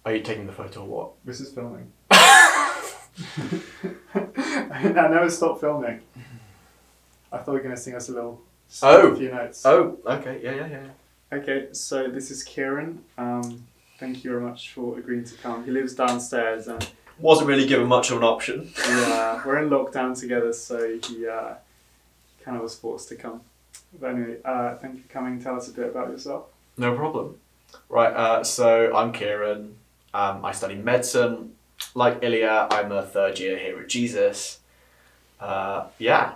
Are you taking the photo or what? This is filming. I never stopped filming. I thought you were going to sing us a few notes. Oh, okay, yeah. Okay, so this is Kieran. Thank you very much for agreeing to come. He lives downstairs and... Wasn't really given much of an option. Yeah, we're in lockdown together, so he kind of was forced to come. But anyway, thank you for coming. Tell us a bit about yourself. No problem. Right, so I'm Kieran. I study medicine. Like Ilya, I'm a third year here at Jesus. Yeah.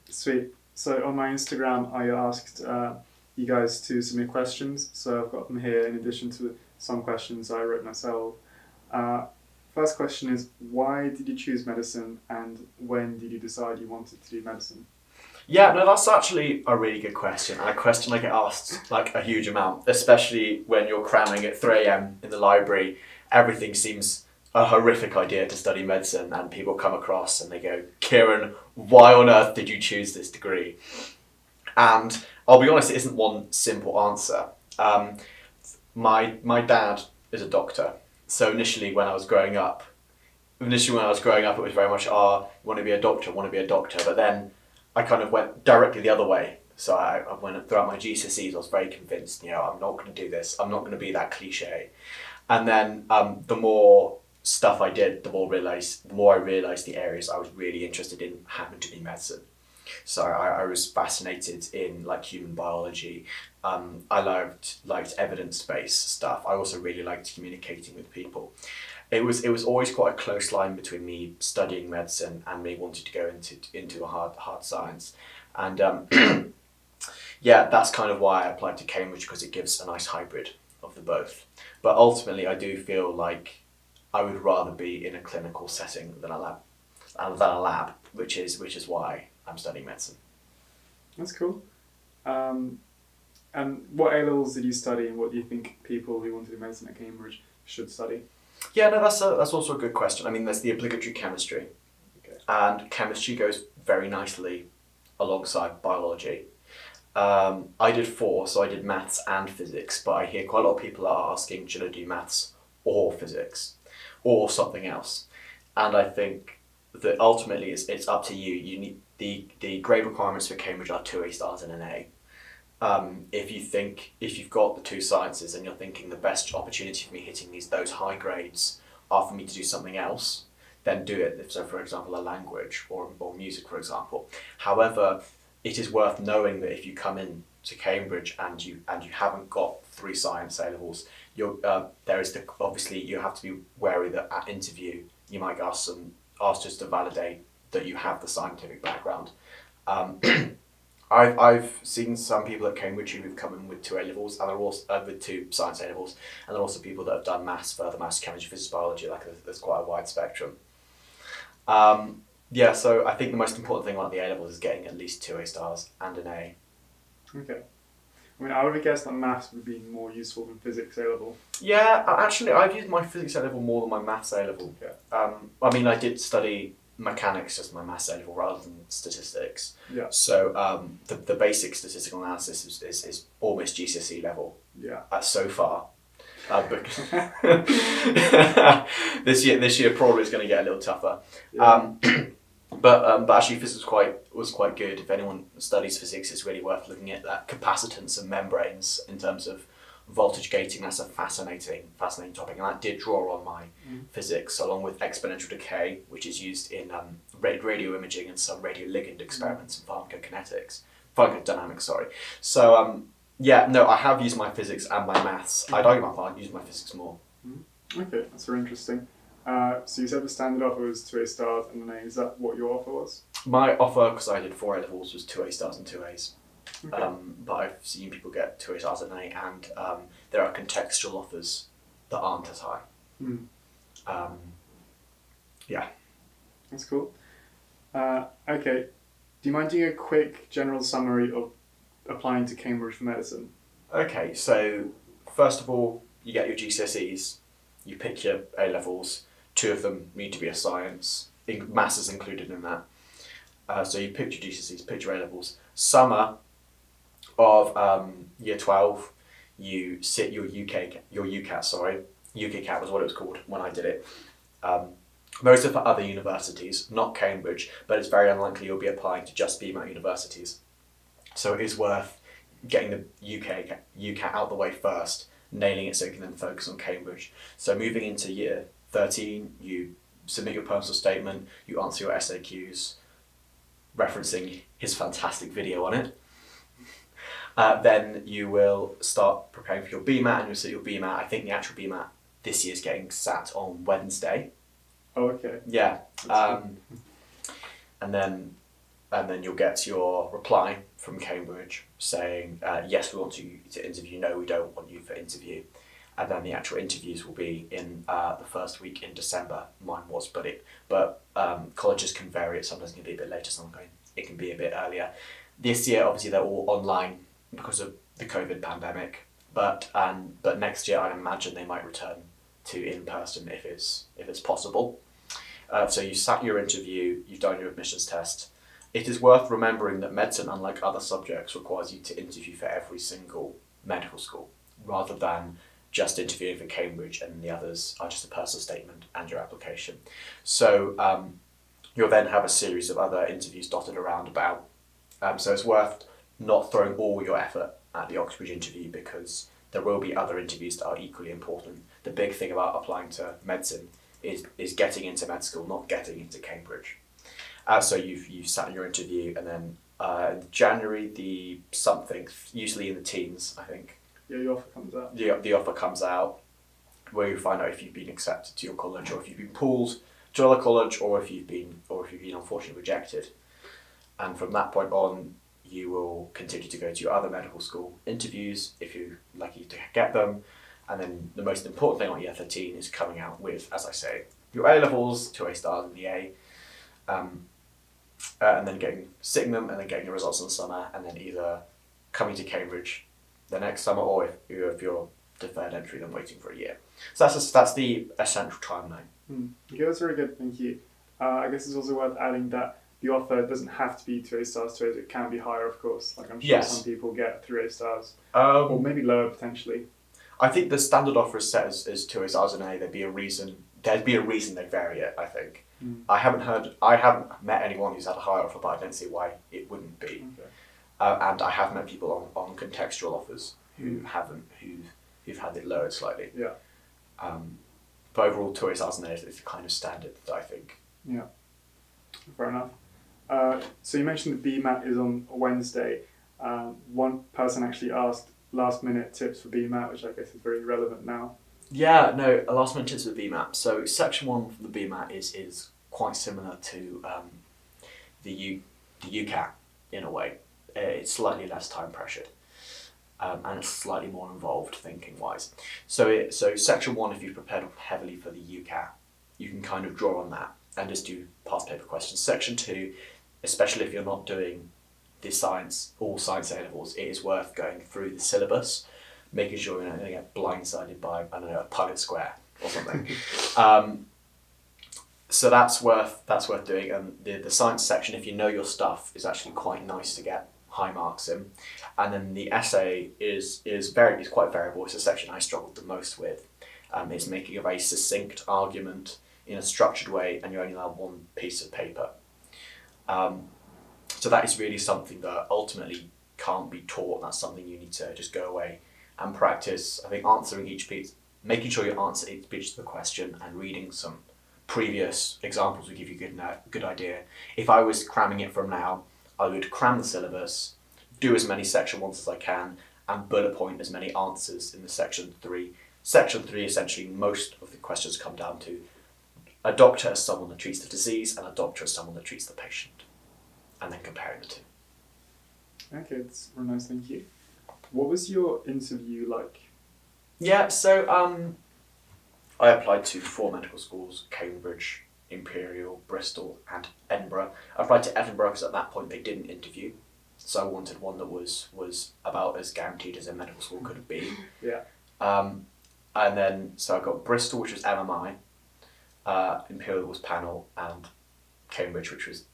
Sweet. So on my Instagram, I asked you guys to submit questions. So I've got them here in addition to some questions I wrote myself. First question is, why did you choose medicine and when did you decide you wanted to do medicine? Yeah, no, that's actually a really good question. And a question I get asked like a huge amount, especially when you're cramming at 3 a.m. in the library. Everything seems a horrific idea to study medicine, and people come across and they go, Kieran, why on earth did you choose this degree? And I'll be honest, it isn't one simple answer. My dad is a doctor. So initially when I was growing up, it was very much, you want to be a doctor. But then I kind of went directly the other way. So I went throughout my GCSEs, I was very convinced, I'm not going to do this. I'm not going to be that cliche. And then the more stuff I did, the more I realised the areas I was really interested in happened to be medicine. So I was fascinated in like human biology. I liked evidence-based stuff. I also really liked communicating with people. It was always quite a close line between me studying medicine and me wanting to go into a hard science. And yeah, that's kind of why I applied to Cambridge, because it gives a nice hybrid of the both. But ultimately, I do feel like I would rather be in a clinical setting than a lab, which is why I'm studying medicine. That's cool. And what A-levels did you study, and what do you think people who want to do medicine at Cambridge should study? Yeah, no, that's also a good question. I mean, there's the obligatory chemistry, okay. And chemistry goes very nicely alongside biology. I did 4, so I did maths and physics, but I hear quite a lot of people are asking, should I do maths or physics or something else? And I think that ultimately it's up to you. You need the grade requirements for Cambridge are 2 A stars and an A. If you've got the 2 sciences and you're thinking the best opportunity for me hitting those high grades are for me to do something else, then do it. So for example, a language or music, for example. However, it is worth knowing that if you come in to Cambridge and you haven't got 3 science A-levels, obviously you have to be wary that at interview you might get asked just to validate that you have the scientific background. I've seen some people at Cambridge who've come in with 2 A-levels, and they're also with 2 science A-levels, and there are also people that have done further maths, chemistry, physics, biology. Like there's quite a wide spectrum. Yeah, so I think the most important thing about the A-levels is getting at least 2 A stars and an A. Okay. I mean, I would have guessed that maths would be more useful than physics A-level. Yeah, actually, I've used my physics A-level more than my maths A-level. Okay. I mean, I did study mechanics as my maths A-level rather than statistics. Yeah. So the basic statistical analysis is almost GCSE level. Yeah. So far. But this year probably is going to get a little tougher. Yeah. But actually physics was quite good. If anyone studies physics, it's really worth looking at that capacitance and membranes in terms of voltage gating. That's a fascinating topic, and that did draw on my physics, along with exponential decay, which is used in radio imaging and some radioligand experiments and pharmacodynamics. Sorry. So yeah, no, I have used my physics and my maths. I'd argue I've used my physics more. Okay, that's very interesting. So you said the standard offer was 2 A stars and an A. Is that what your offer was? My offer, because I did 4 A-levels, was 2 A stars and 2 A's. Okay. But I've seen people get 2 A stars and an A, and there are contextual offers that aren't as high. Yeah. That's cool. Okay, do you mind doing a quick general summary of applying to Cambridge for medicine? Okay, so first of all, you get your GCSEs, you pick your A-levels, 2 of them need to be a science, maths is included in that. So you picked your GCSEs, picked your A-levels. Summer of year 12, you sit your UCAT, sorry, UKCAT was what it was called when I did it. Most of the other universities, not Cambridge, but it's very unlikely you'll be applying to just BMAT universities. So it is worth getting the UCAT out the way first, nailing it so you can then focus on Cambridge. So moving into year 13, you submit your personal statement, you answer your SAQs, referencing his fantastic video on it. Then you will start preparing for your BMAT, and you'll sit your BMAT. I think the actual BMAT this year is getting sat on Wednesday. Oh, okay. Yeah. And then you'll get your reply from Cambridge saying, yes, we want you to interview, no, we don't want you for interview. And then the actual interviews will be in the first week in December. Mine was, but colleges can vary. It sometimes can be a bit later, sometimes it can be a bit earlier. This year, obviously, they're all online because of the COVID pandemic. But next year, I imagine they might return to in person if it's possible. So you sat your interview, you've done your admissions test. It is worth remembering that medicine, unlike other subjects, requires you to interview for every single medical school, rather than just interviewing for Cambridge and the others are just a personal statement and your application. So you'll then have a series of other interviews dotted around about. So it's worth not throwing all your effort at the Oxbridge interview, because there will be other interviews that are equally important. The big thing about applying to medicine is getting into med school, not getting into Cambridge. So you've sat in your interview, and then in January usually in the teens, I think. Yeah, your offer comes out. The offer comes out, where you find out if you've been accepted to your college, or if you've been pulled to another college, or if you've been unfortunately rejected. And from that point on, you will continue to go to your other medical school interviews if you're lucky to get them. And then the most important thing on year 13 is coming out with, as I say, your A-levels, 2 A stars in the A, and then sitting them, and then getting your results in the summer, and then either coming to Cambridge the next summer, or if you're deferred entry, then waiting for a year. So that's the essential timeline. Okay, that's very good, thank you. I guess it's also worth adding that the offer doesn't have to be 2 A stars, 2 A's. It can be higher, of course. Like I'm sure some people get 3 A stars, or maybe lower potentially. I think the standard offer is set as 2 A stars and A. There'd be a reason they vary it, I think. I haven't met anyone who's had a higher offer, but I don't see why it wouldn't be. Okay. And I have met people on contextual offers who've had it lowered slightly. Yeah. But overall, 2 A stars and A is the kind of standard that I think. Yeah. Fair enough. So you mentioned the BMAT is on Wednesday. One person actually asked last minute tips for BMAT, which I guess is very relevant now. Yeah, no, last minute tips for BMAT. So section 1 for the BMAT is quite similar to the UCAT in a way. It's slightly less time pressured, and it's slightly more involved thinking wise. So section 1, if you've prepared heavily for the UCAT, you can kind of draw on that and just do past paper questions. Section 2, especially if you're not doing all science A-levels, it is worth going through the syllabus, making sure you're not going to get blindsided by, I don't know, a Punnett square or something. So that's worth doing. And the science section, if you know your stuff, is actually quite nice to get high marks in. And then the essay is quite variable. It's a section I struggled the most with. It's making a very succinct argument in a structured way, and you only allowed one piece of paper. So that is really something that ultimately can't be taught. That's something you need to just go away and practice. I think answering each piece, making sure you answer each piece of the question, and reading some previous examples will give you a good idea. If I was cramming it from now, I would cram the syllabus, do as many section 1s as I can, and bullet point as many answers in the section 3. Section 3, essentially, most of the questions come down to a doctor as someone that treats the disease, and a doctor as someone that treats the patient, and then comparing the two. Okay, that's very nice, thank you. What was your interview like? Yeah, so I applied to 4 medical schools: Cambridge, Imperial, Bristol, and Edinburgh. I applied to Edinburgh because at that point they didn't interview, so I wanted one that was about as guaranteed as a medical school could be. Yeah. And then, so I got Bristol, which was MMI, Imperial was panel, and Cambridge, which was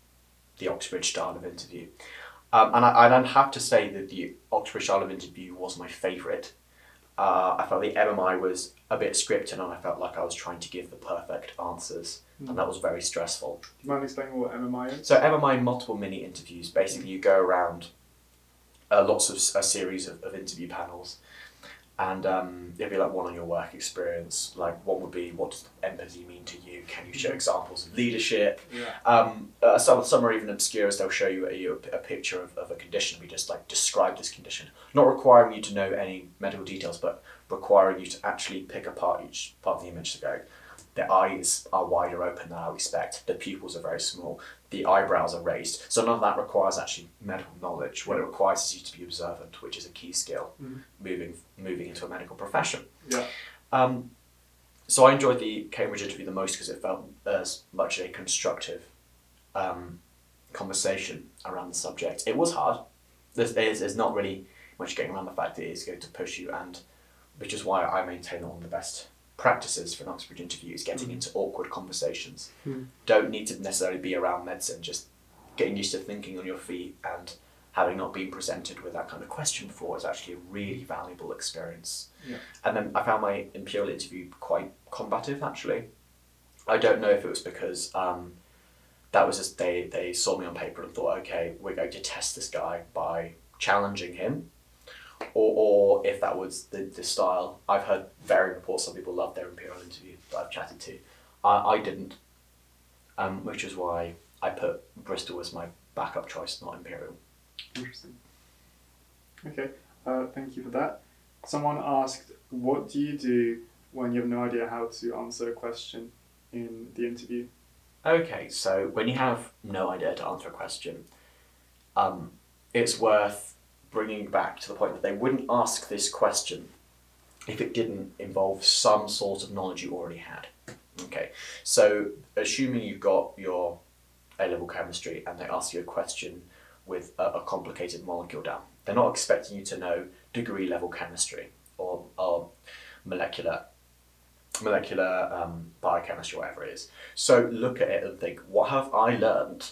the Oxbridge style of interview. And I don't have to say that the Oxbridge style of interview was my favourite. I felt the MMI was a bit scripted, and I felt like I was trying to give the perfect answers, and that was very stressful. Do you mind explaining what MMI is? So MMI, multiple mini interviews. Basically, you go around lots of a series of interview panels, and it'd be like one on your work experience. Like one would be, what does empathy mean to you? Can you show examples of leadership? Yeah. Some are even obscure, as they'll show you a picture of a condition. We just like describe this condition, not requiring you to know any medical details, but requiring you to actually pick apart each part of the image to go, their eyes are wider open than I would expect, the pupils are very small, the eyebrows are raised. So none of that requires actually medical knowledge. What it requires is you to be observant, which is a key skill moving into a medical profession. Yeah. So I enjoyed the Cambridge interview the most because it felt as much a constructive conversation around the subject. It was hard. There's not really much getting around the fact that it is going to push you, and which is why I maintain that one of the best practices for an Oxford interview is getting into awkward conversations. Don't need to necessarily be around medicine, just getting used to thinking on your feet and having not been presented with that kind of question before is actually a really valuable experience. Yeah. And then I found my Imperial interview quite combative, actually. I don't know if it was because that was just they saw me on paper and thought, okay, we're going to test this guy by challenging him, or if that was the style. I've heard varying reports. Some people love their Imperial interview that I've chatted to. I didn't, which is why I put Bristol as my backup choice, not Imperial. Interesting. Okay, thank you for that. Someone asked, what do you do when you have no idea how to answer a question in the interview? Okay, so when you have no idea to answer a question, it's worth bringing back to the point that they wouldn't ask this question if it didn't involve some sort of knowledge you already had. Okay, so assuming you've got your A-level chemistry and they ask you a question with a complicated molecule down, they're not expecting you to know degree level chemistry or molecular biochemistry, whatever it is. So look at it and think, what have I learned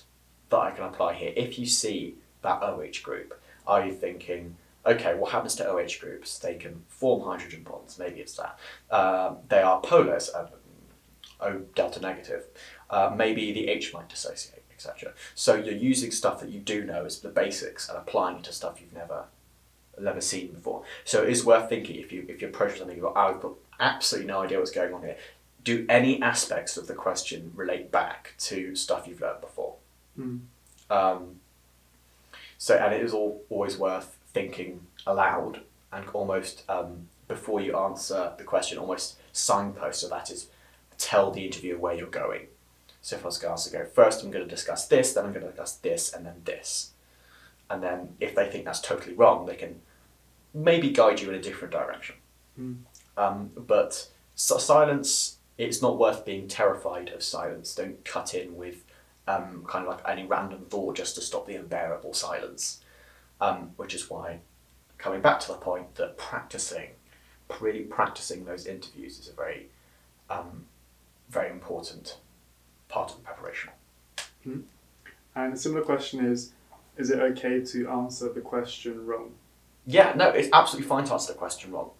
that I can apply here? If you see that OH group, are you thinking, okay, what happens to OH groups? They can form hydrogen bonds, maybe it's that. They are polars, O delta negative. Maybe the H might dissociate, etc. So you're using stuff that you do know as the basics and applying it to stuff you've never seen before. So it is worth thinking, if you approach something, you've got, I've got absolutely no idea what's going on here. Do any aspects of the question relate back to stuff you've learned before? And it is always worth thinking aloud and almost, before you answer the question, almost signpost. So that is, tell the interviewer where you're going. So if I was going to go, first I'm going to discuss this, then I'm going to discuss this, and then this. And then if they think that's totally wrong, they can maybe guide you in a different direction. But silence, it's not worth being terrified of silence. Don't cut in with kind of like any random thought just to stop the unbearable silence. Which is why, coming back to the point that really practicing those interviews is a very, very important part of the preparation. And a similar question is it okay to answer the question wrong? Yeah, no, it's absolutely fine to answer the question wrong.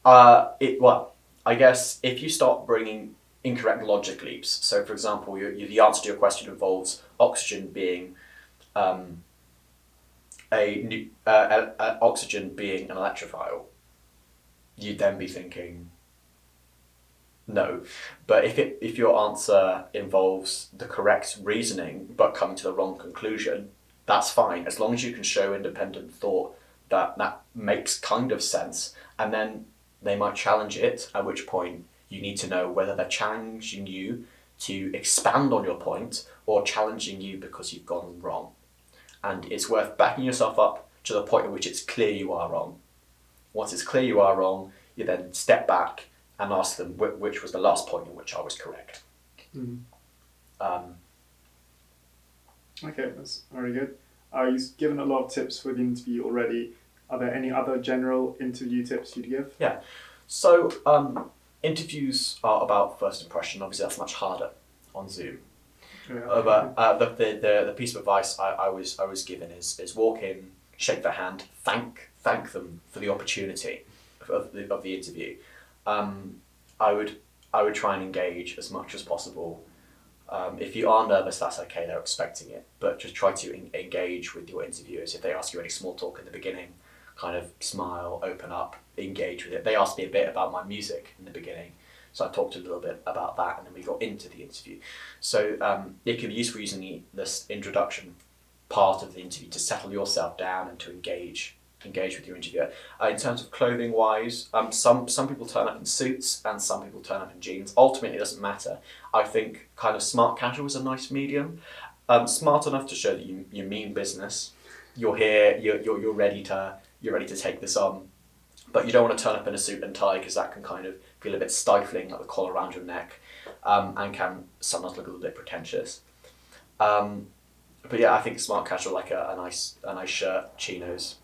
I guess if you start bringing incorrect logic leaps, so for example, the answer to your question involves oxygen being oxygen being an electrophile, you'd then be thinking no. But if your answer involves the correct reasoning but coming to the wrong conclusion, that's fine, as long as you can show independent thought that makes kind of sense, and then they might challenge it, at which point you need to know whether they're challenging you to expand on your point or challenging you because you've gone wrong. And it's worth backing yourself up to the point at which it's clear you are wrong. Once it's clear you are wrong, you then step back and ask them which was the last point in which I was correct. Okay, that's very good. You've given a lot of tips for the interview already. Are there any other general interview tips you'd give? Yeah. So interviews are about first impression. Obviously, that's much harder on Zoom. Yeah. But the piece of advice I was given is walk in, shake their hand, thank them for the opportunity of the interview, I would try and engage as much as possible. If you are nervous, that's okay, they're expecting it, but just try to engage with your interviewers. If they ask you any small talk in the beginning, kind of smile, open up, engage with it. They asked me a bit about my music in the beginning, so I talked a little bit about that, and then we got into the interview. So it can be useful using this introduction part of the interview to settle yourself down and to engage with your interviewer. In terms of clothing wise, some people turn up in suits and some people turn up in jeans. Ultimately, it doesn't matter. I think kind of smart casual is a nice medium. Smart enough to show that you mean business. You're here. You're ready to take this on, but you don't want to turn up in a suit and tie because that can kind of feel a bit stifling, like the collar around your neck, and can sometimes look a little bit pretentious. But yeah, I think smart casual, like a nice shirt, chinos.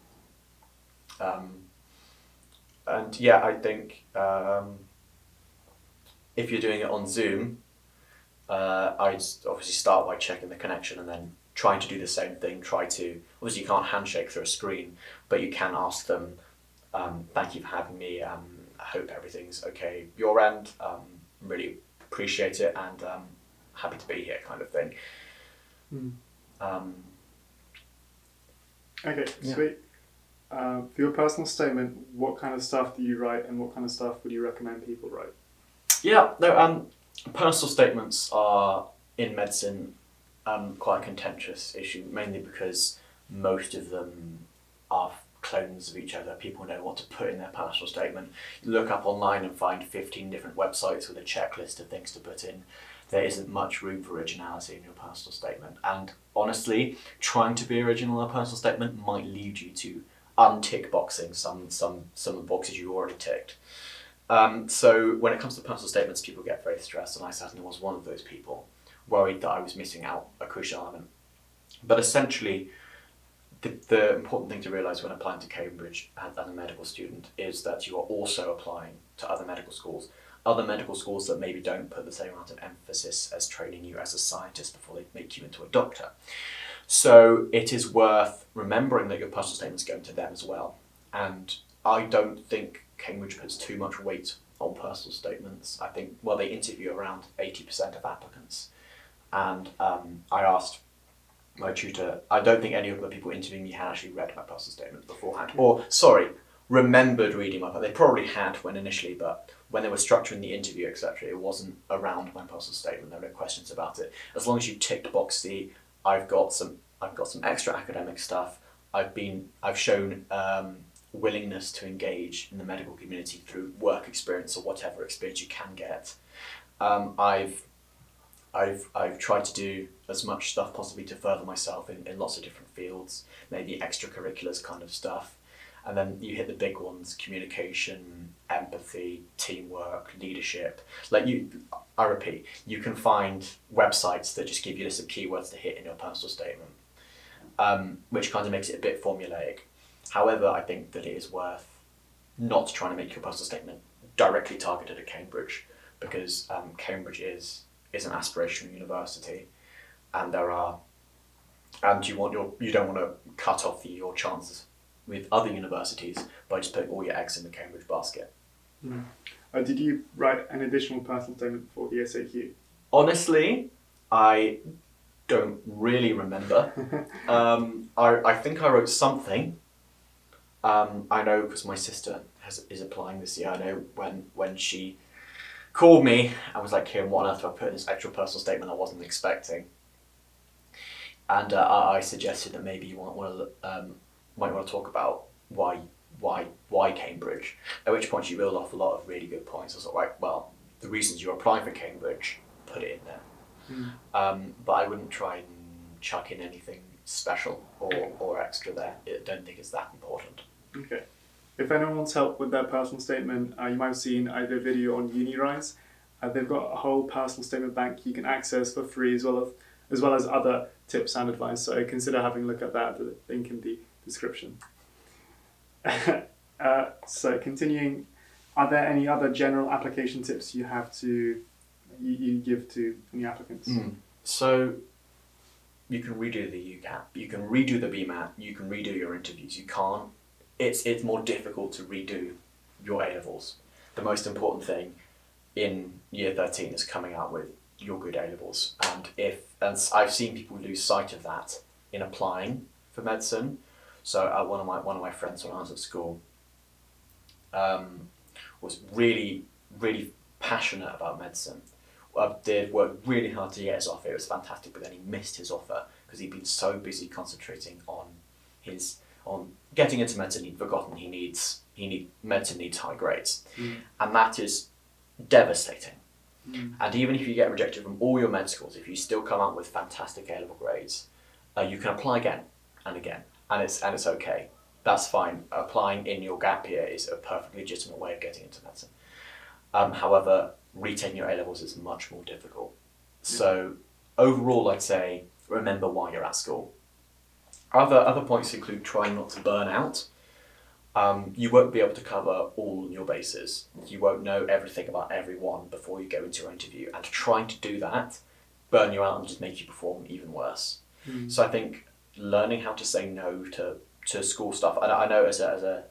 And yeah, I think if you're doing it on Zoom, I'd obviously start by checking the connection and then trying to do the same thing. Obviously you can't handshake through a screen, but you can ask them, thank you for having me, I hope everything's okay your end, really appreciate it, and happy to be here, kind of thing. Okay, yeah. Sweet. For your personal statement, what kind of stuff do you write, and what kind of stuff would you recommend people write? Yeah, no, personal statements are, in medicine, quite a contentious issue, mainly because most of them are clones of each other. People know what to put in their personal statement. You look up online and find 15 different websites with a checklist of things to put in. There isn't much room for originality in your personal statement. And honestly, trying to be original in a personal statement might lead you to untick boxing some of the boxes you already ticked. So when it comes to personal statements, people get very stressed, and I certainly was one of those people, worried that I was missing out a crucial element. But essentially, the important thing to realise when applying to Cambridge as a medical student is that you are also applying to other medical schools that maybe don't put the same amount of emphasis as training you as a scientist before they make you into a doctor. So it is worth remembering that your personal statement is going to them as well. And I don't think Cambridge puts too much weight on personal statements. I think, well, they interview around 80% of applicants. And I asked my tutor, I don't think any of the people interviewing me had actually read my personal statement beforehand. Or, sorry, remembered reading my, they probably had when initially, but when they were structuring the interview, etc., it wasn't around my personal statement. There were no questions about it. As long as you ticked box the, I've got some extra academic stuff. I've shown willingness to engage in the medical community through work experience or whatever experience you can get. I've tried to do as much stuff possibly to further myself in lots of different fields, maybe extracurriculars kind of stuff. And then you hit the big ones: communication, empathy, teamwork, leadership. I repeat, you can find websites that just give you a list of keywords to hit in your personal statement, which kind of makes it a bit formulaic. However, I think that it is worth not trying to make your personal statement directly targeted at Cambridge, because Cambridge is an aspirational university, and you don't want to cut off your chances with other universities by just putting all your eggs in the Cambridge basket. Did you write an additional personal statement for the SAQ? Honestly, I don't really remember. I think I wrote something. I know because my sister is applying this year. I know when she called me, I was like, Kieran, what on earth do I put in this extra personal statement I wasn't expecting? And I suggested that maybe you might want to talk about why Cambridge. At which point she reeled off a lot of really good points. I was like, right, well, the reasons you're applying for Cambridge, put it in there. But I wouldn't try and chuck in anything special or extra there. I don't think it's that important. Okay. If anyone wants help with their personal statement, you might have seen either a video on UniRise. They've got a whole personal statement bank you can access for free, as well as other tips and advice. So consider having a look at that. The link in the description. So continuing, are there any other general application tips you give to new applicants? So you can redo the UCAT, you can redo the BMAT, you can redo your interviews. You can't. It's more difficult to redo your A-levels. The most important thing in year 13 is coming out with your good A-levels. And I've seen people lose sight of that in applying for medicine. So one of my friends when I was at school was really, really passionate about medicine. Did work really hard to get his offer. It was fantastic, but then he missed his offer because he'd been so busy concentrating on getting into medicine. He'd forgotten medicine needs high grades, and that is devastating. And even if you get rejected from all your med schools, if you still come out with fantastic A-level grades, you can apply again and again, and it's okay. That's fine. Applying in your gap year is a perfectly legitimate way of getting into medicine. However, retaking your A-levels is much more difficult. So overall, I'd say remember why you're at school. Other points include trying not to burn out. You won't be able to cover all your bases. You won't know everything about everyone before you go into your interview, and trying to do that burn you out and just make you perform even worse. So I think learning how to say no to school stuff. I know as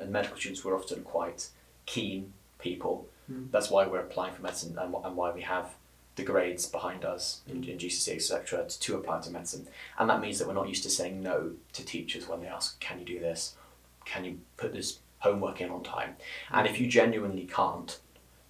medical students we're often quite keen people. That's why we're applying for medicine and why we have the grades behind us in GCSEs, etc., to apply to medicine. And that means that we're not used to saying no to teachers when they ask, can you do this? Can you put this homework in on time? And if you genuinely can't,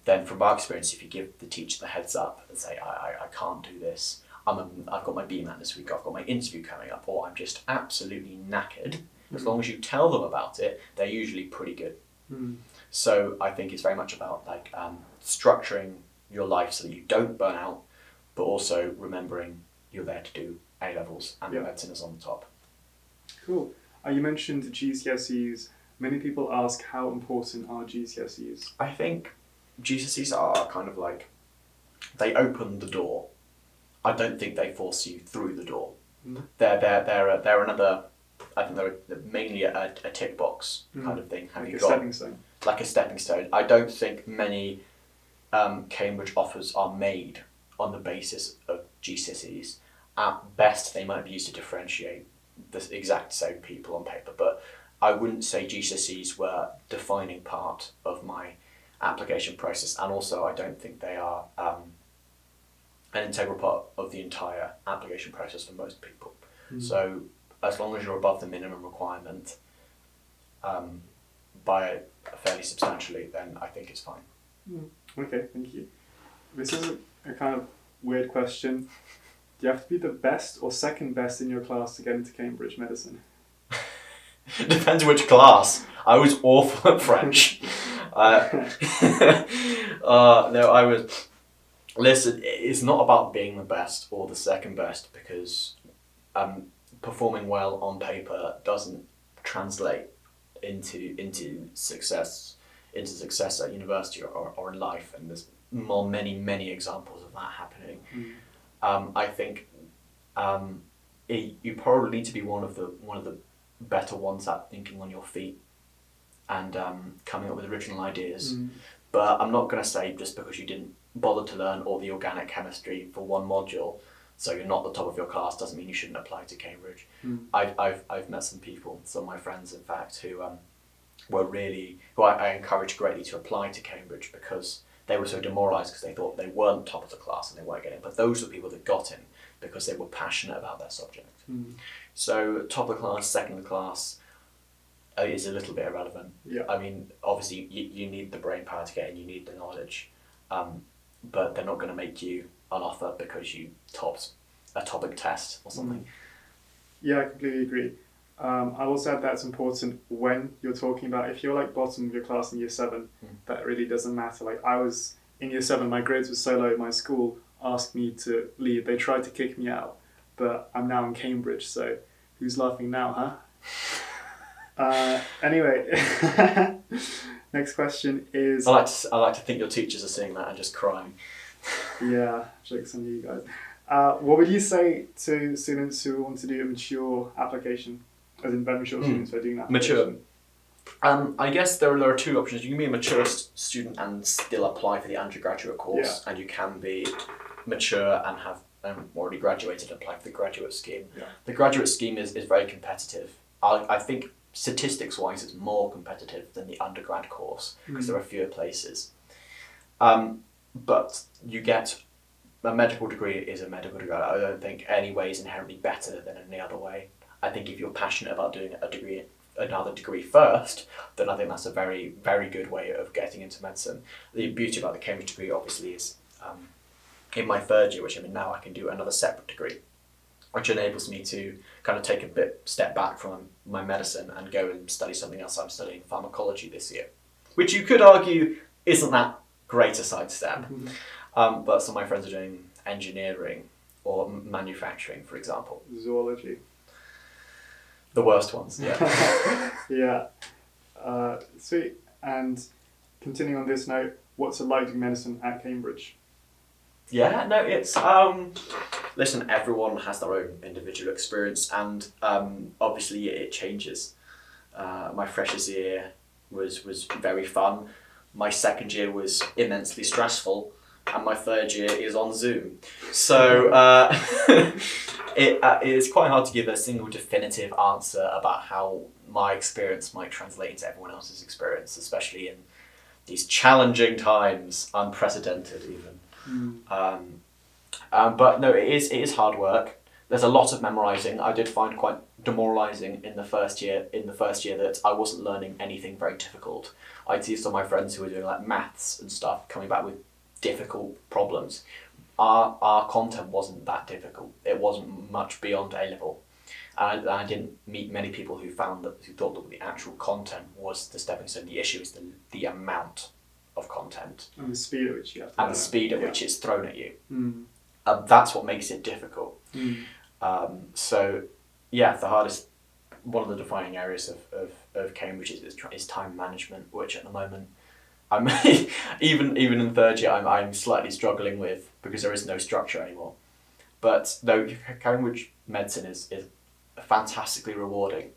then from our experience, if you give the teacher the heads up and say, I can't do this, I've got my BMAT this week, I've got my interview coming up, or I'm just absolutely knackered, as long as you tell them about it, they're usually pretty good. So I think it's very much about structuring your life so that you don't burn out, but also remembering you're there to do A-levels and the medicine is on the top. Cool. You mentioned GCSEs. Many people ask how important are GCSEs? I think GCSEs are kind of like, they open the door. I don't think they force you through the door. They're another, I think they're mainly a tick box kind of thing. Like a stepping stone. Like a stepping stone. I don't think many Cambridge offers are made on the basis of GCSEs. At best, they might be used to differentiate the exact same people on paper, but I wouldn't say GCSEs were a defining part of my application process, and also I don't think they are an integral part of the entire application process for most people. So as long as you're above the minimum requirement by fairly substantially, then I think it's fine. Okay, thank you. This is a kind of weird question. Do you have to be the best or second best in your class to get into Cambridge medicine? Depends which class. I was awful at French. No, I was... Listen, it's not about being the best or the second best, because performing well on paper doesn't translate into success at university or in life, and there's many examples of that happening. I think you probably need to be one of the better ones at thinking on your feet and coming up with original ideas. But I'm not going to say just because you didn't bother to learn all the organic chemistry for one module, so you're not the top of your class, doesn't mean you shouldn't apply to Cambridge. I've met some people, some of my friends in fact, who I encouraged greatly to apply to Cambridge because they were so demoralised because they thought they weren't top of the class and they weren't getting. But those were people that got in because they were passionate about their subject. So top of the class, second of the class is a little bit irrelevant. I mean, obviously you need the brain power to get in, you need the knowledge, but they're not going to make you an offer because you topped a topic test or something. Yeah, I completely agree. I also add that's important when you're talking about, if you're like bottom of your class in year 7, that really doesn't matter. Like I was in year 7, my grades were so low, my school asked me to leave. They tried to kick me out, but I'm now in Cambridge, so who's laughing now, huh? Anyway, next question is... I like to think your teachers are seeing that and just crying. Yeah, jokes on you guys. What would you say to students who want to do a mature application? As in very mature students who are doing that. Mature. I guess there are two options. You can be a mature student and still apply for the undergraduate course, and you can be mature and have already graduated and apply for the graduate scheme. The graduate scheme is very competitive. I think statistics-wise, it's more competitive than the undergrad course because there are fewer places. But you get a medical degree is a medical degree. I don't think any way is inherently better than any other way. I think if you're passionate about doing another degree first, then I think that's a very, very good way of getting into medicine. The beauty about the Cambridge degree obviously is in my third year, which I'm in now, I can do another separate degree, which enables me to kind of take a step back from my medicine and go and study something else. I'm studying pharmacology this year, which you could argue isn't that great a sidestep. But some of my friends are doing engineering or manufacturing, for example. Zoology. The worst ones, yeah. Yeah. Sweet. And continuing on this note, what's it like doing medicine at Cambridge? Yeah, no, it's listen, everyone has their own individual experience, and obviously it changes. My freshers year was very fun. My second year was immensely stressful, and my third year is on Zoom. So it is quite hard to give a single definitive answer about how my experience might translate into everyone else's experience, especially in these challenging times, unprecedented even. But no, it is hard work. There's a lot of memorising. I did find quite demoralising in the first year that I wasn't learning anything very difficult. I'd see some of my friends who were doing like maths and stuff coming back with difficult problems. Our content wasn't that difficult. It wasn't much beyond A level. And I didn't meet many people who thought that the actual content was the stepping stone. The issue is the amount of content. And the speed at which you have to and the speed at which it's thrown at you. That's what makes it difficult. So, yeah, one of the defining areas of Cambridge is time management, which at the moment, I'm even in third year, I'm slightly struggling with because there is no structure anymore. But though Cambridge medicine is fantastically rewarding,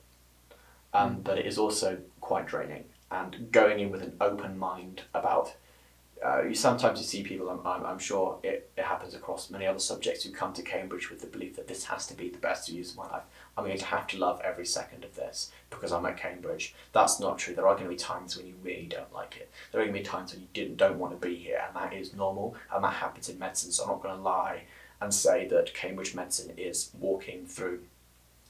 but it is also quite draining. And going in with an open mind about, sometimes you see people, I'm sure it happens across many other subjects, who come to Cambridge with the belief that this has to be the best use of my life. I'm going to have to love every second of this because I'm at Cambridge. That's not true. There are going to be times when you really don't like it. There are going to be times when you don't want to be here, and that is normal, and that happens in medicine. So I'm not going to lie and say that Cambridge medicine is walking through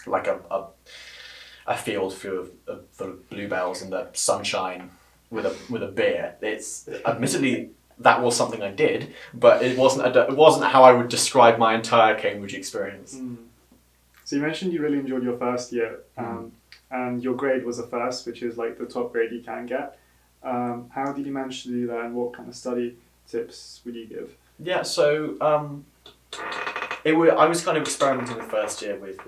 like a field full of bluebells in the sunshine with a beer. It's admittedly that was something I did, but it wasn't how I would describe my entire Cambridge experience. So you mentioned you really enjoyed your first year, and your grade was a first, which is like the top grade you can get. How did you manage to do that, and what kind of study tips would you give? Yeah, so I was kind of experimenting the first year with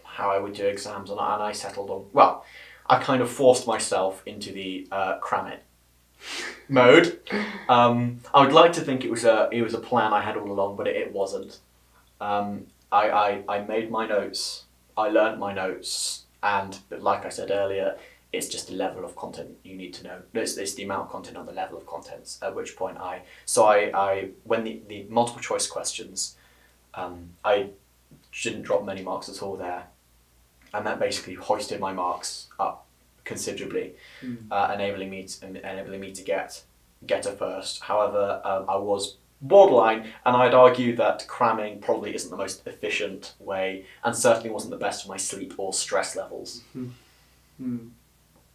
how I would do exams, and I settled on, well, I kind of forced myself into the cram it mode. I would like to think it was a plan I had all along, but it wasn't. I made my notes, I learnt my notes, but like I said earlier, it's just the level of content you need to know. It's the amount of content on the level of contents, at which point when the multiple choice questions, I didn't drop many marks at all there. And that basically hoisted my marks up considerably, enabling me to get a first. However, I was borderline, and I'd argue that cramming probably isn't the most efficient way, and certainly wasn't the best for my sleep or stress levels.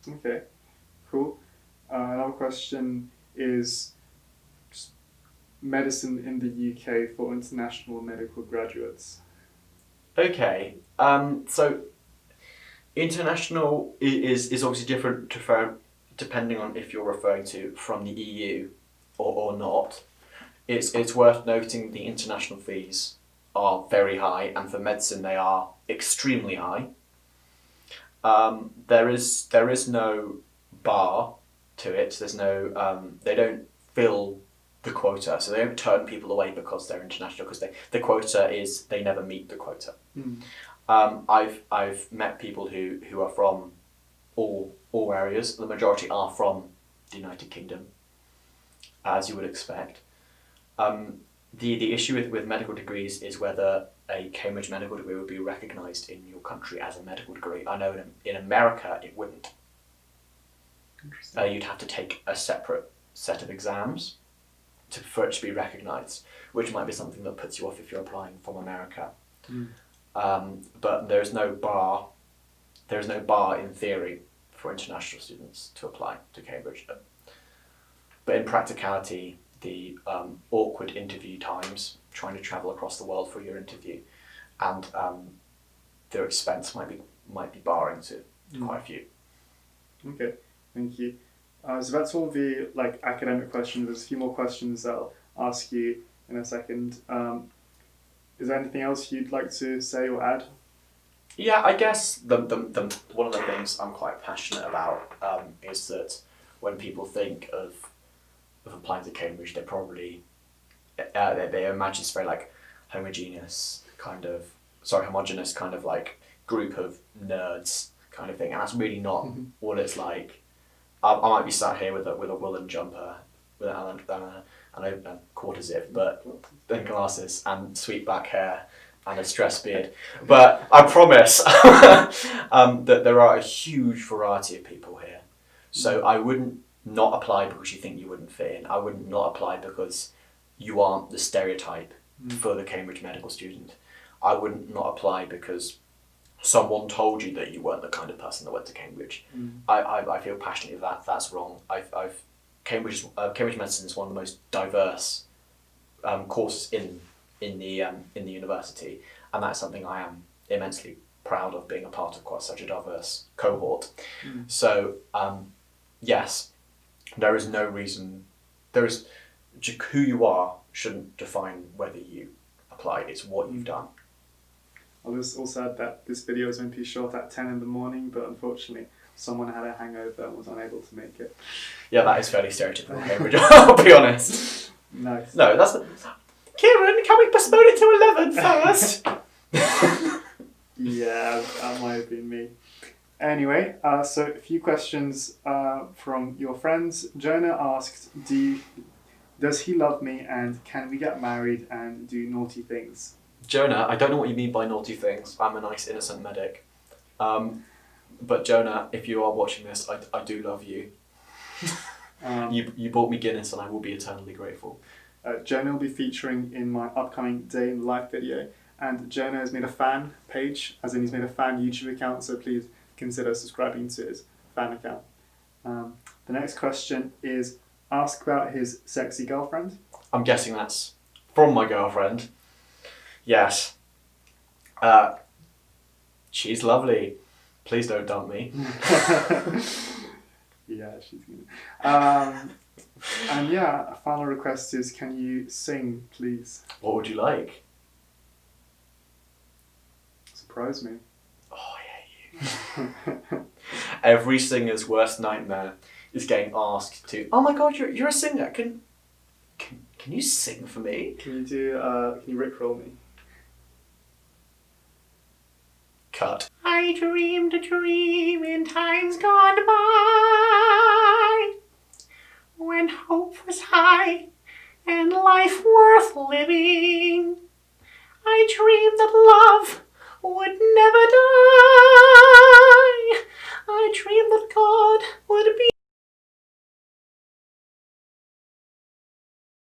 Okay, cool. Another question is medicine in the UK for international medical graduates. Okay, so international is obviously different depending on if you're referring to from the EU or not. It's worth noting the international fees are very high, and for medicine they are extremely high. There is no bar to it. There's no they don't fill the quota, so they don't turn people away because they're international, because the quota is they never meet the quota. I've met people who are from all areas. The majority are from the United Kingdom, as you would expect. The issue with medical degrees is whether a Cambridge medical degree would be recognised in your country as a medical degree. I know in America it wouldn't. Interesting. You'd have to take a separate set of exams for it to be recognised, which might be something that puts you off if you're applying from America. But there's no bar in theory for international students to apply to Cambridge. But in practicality, the awkward interview times, trying to travel across the world for your interview, and their expense might be barring to quite a few. Okay, thank you. So that's all the academic questions. There's a few more questions that I'll ask you in a second. Is there anything else you'd like to say or add? Yeah, I guess the one of the things I'm quite passionate about is that when people think of applying to Cambridge, they probably they imagine it's very homogeneous kind of group of nerds kind of thing, and that's really not what it's like. I might be sat here with a woolen jumper and a quarter zip, but then glasses and sweet black hair and a stressed beard. But I promise that there are a huge variety of people here. So I wouldn't not apply because you think you wouldn't fit in. I wouldn't not apply because you aren't the stereotype for the Cambridge medical student. I wouldn't not apply because someone told you that you weren't the kind of person that went to Cambridge. I feel passionately that's wrong. Cambridge medicine is one of the most diverse courses in the university, and that's something I am immensely proud of, being a part of such a diverse cohort. So yes, there is no reason. Who you are shouldn't define whether you apply. It's what you've done. I'll just also add that this video is going to be shot at 10 in the morning, but unfortunately someone had a hangover and was unable to make it. Yeah, that is fairly stereotypical Cambridge, I'll be honest. Nice. No, that's not... Kieran, can we postpone it to 11 first? Yeah, that might have been me. Anyway, so a few questions from your friends. Jona asked, does he love me, and can we get married and do naughty things? Jona, I don't know what you mean by naughty things. I'm a nice, innocent medic. But Jona, if you are watching this, I do love you. You bought me Guinness, and I will be eternally grateful. Jona will be featuring in my upcoming Day in Life video, and Jona has made a fan page, as in he's made a fan YouTube account, so please consider subscribing to his fan account. The next question is, ask about his sexy girlfriend. I'm guessing that's from my girlfriend. Yes. She's lovely. Please don't dump me. Yeah, she's gonna. And yeah, a final request is, can you sing, please? What would you like? Surprise me. Oh, I hate you. Every singer's worst nightmare is getting asked to, oh my god, you're a singer. Can you sing for me? Can you rickroll me? Cut. I dreamed a dream in times gone by, when hope was high and life worth living. I dreamed that love would never die. I dreamed that God would be